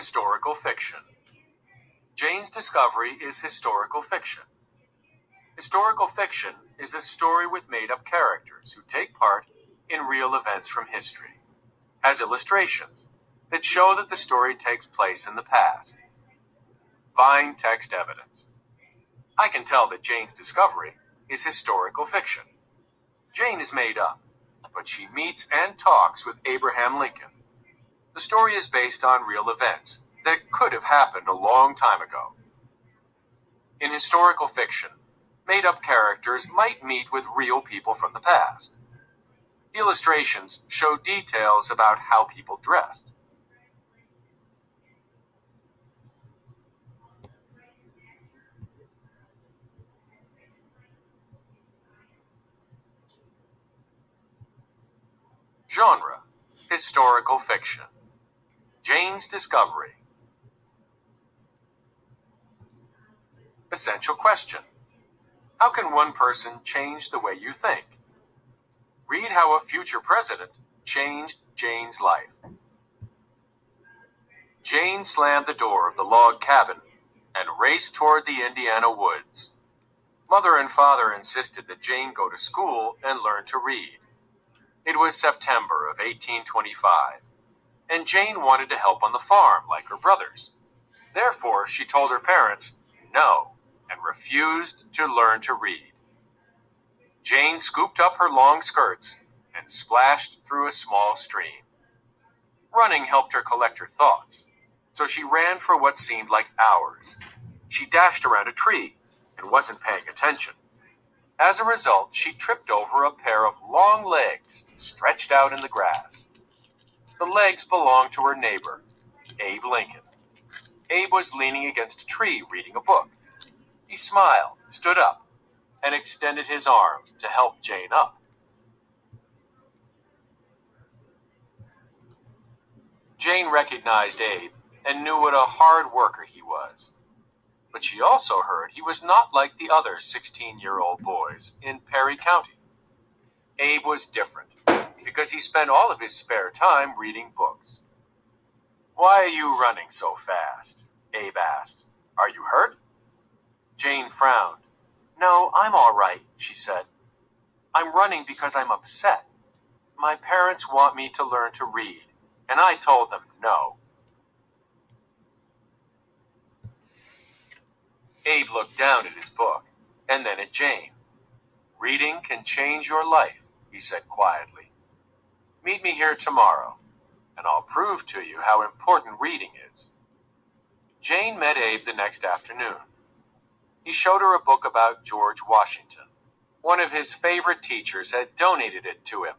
Historical fiction. Jane's discovery is historical fiction. Historical fiction is a story with made-up characters who take part in real events from history, has illustrations that show that the story takes place in the past. Find text evidence. I can tell that Jane's discovery is historical fiction. Jane is made up, but she meets and talks with Abraham Lincoln. The story is based on real events that could have happened a long time ago. In historical fiction, made-up characters might meet with real people from the past. Illustrations show details about how people dressed. Genre: historical fiction. Jane's discovery. Essential question: how can one person change the way you think? Read how a future president changed Jane's life. Jane slammed the door of the log cabin and raced toward the Indiana woods. Mother and father insisted that Jane go to school and learn to read. It was September of 1825, and Jane wanted to help on the farm like her brothers. Therefore, she told her parents no and refused to learn to read. Jane scooped up her long skirts and splashed through a small stream. Running helped her collect her thoughts, so she ran for what seemed like hours. She dashed around a tree and wasn't paying attention. As a result, she tripped over a pair of long legs stretched out in the grass. The legs belonged to her neighbor, Abe Lincoln. Abe was leaning against a tree reading a book. He smiled, stood up, and extended his arm to help Jane up. Jane recognized Abe and knew what a hard worker he was. But she also heard he was not like the other 16-year-old boys in Perry County. Abe was different because he spent all of his spare time reading books. "Why are you running so fast?" Abe asked. "Are you hurt?" Jane frowned. "No, I'm all right," she said. "I'm running because I'm upset. My parents want me to learn to read, and I told them no." Abe looked down at his book, and then at Jane. "Reading can change your life," he said quietly. "Meet me here tomorrow, and I'll prove to you how important reading is." Jane met Abe the next afternoon. He showed her a book about George Washington. One of his favorite teachers had donated it to him,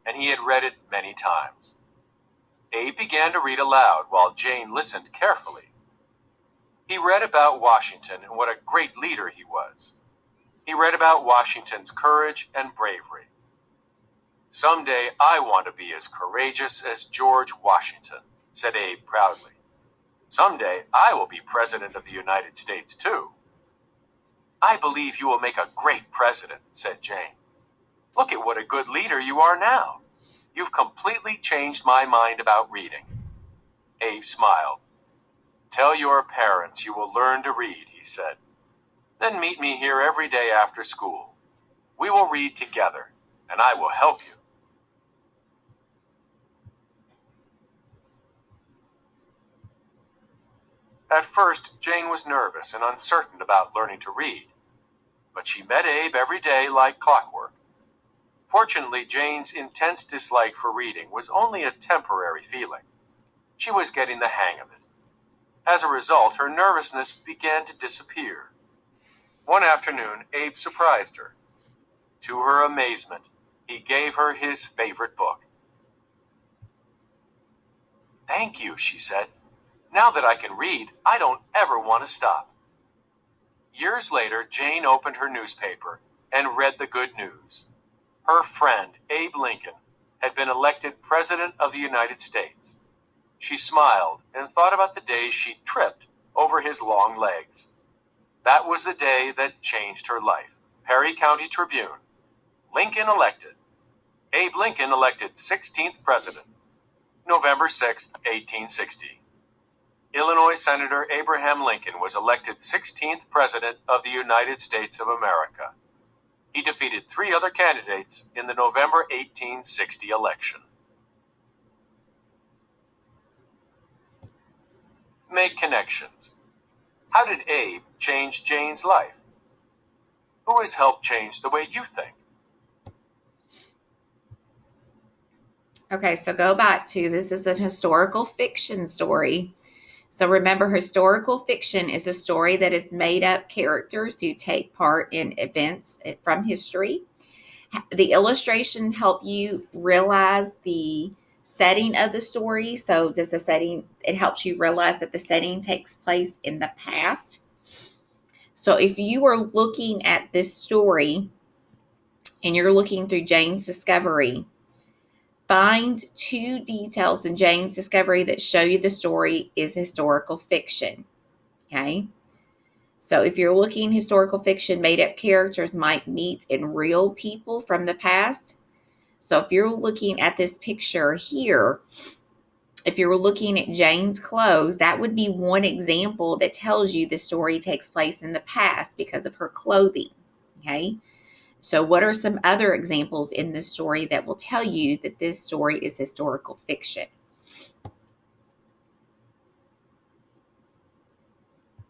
and he had read it many times. Abe began to read aloud while Jane listened carefully. He read about Washington and what a great leader he was. He read about Washington's courage and bravery. "Someday I want to be as courageous as George Washington," said Abe proudly. "Someday I will be President of the United States, too." "I believe you will make a great president," said Jane. "Look at what a good leader you are now. You've completely changed my mind about reading." Abe smiled. "Tell your parents you will learn to read," he said. "Then meet me here every day after school. We will read together, and I will help you." At first, Jane was nervous and uncertain about learning to read, but she met Abe every day like clockwork. Fortunately, Jane's intense dislike for reading was only a temporary feeling. She was getting the hang of it. As a result, her nervousness began to disappear. One afternoon, Abe surprised her. To her amazement, he gave her his favorite book. "Thank you," she said. "Now that I can read, I don't ever want to stop." Years later, Jane opened her newspaper and read the good news. Her friend, Abe Lincoln, had been elected President of the United States. She smiled and thought about the days she tripped over his long legs. That was the day that changed her life. Perry County Tribune. Lincoln elected. Abe Lincoln elected 16th President. November 6, 1860. Illinois Senator Abraham Lincoln was elected 16th President of the United States of America. He defeated 3 other candidates in the November 1860 election. Make connections. How did Abe change Jane's life? Who has helped change the way you think? Okay, so go back to, this is a historical fiction story. So remember, historical fiction is a story that is made up characters who take part in events from history. The illustration help you realize the setting of the story. So does the setting, it helps you realize that the setting takes place in the past. So if you are looking at this story and you're looking through Jane's Discovery, find 2 details in Jane's Discovery that show you the story is historical fiction. Okay? So if you're looking historical fiction, made up characters might meet in real people from the past. So if you're looking at this picture here, if you were looking at Jane's clothes, that would be one example that tells you the story takes place in the past because of her clothing. Okay? So what are some other examples in this story that will tell you that this story is historical fiction?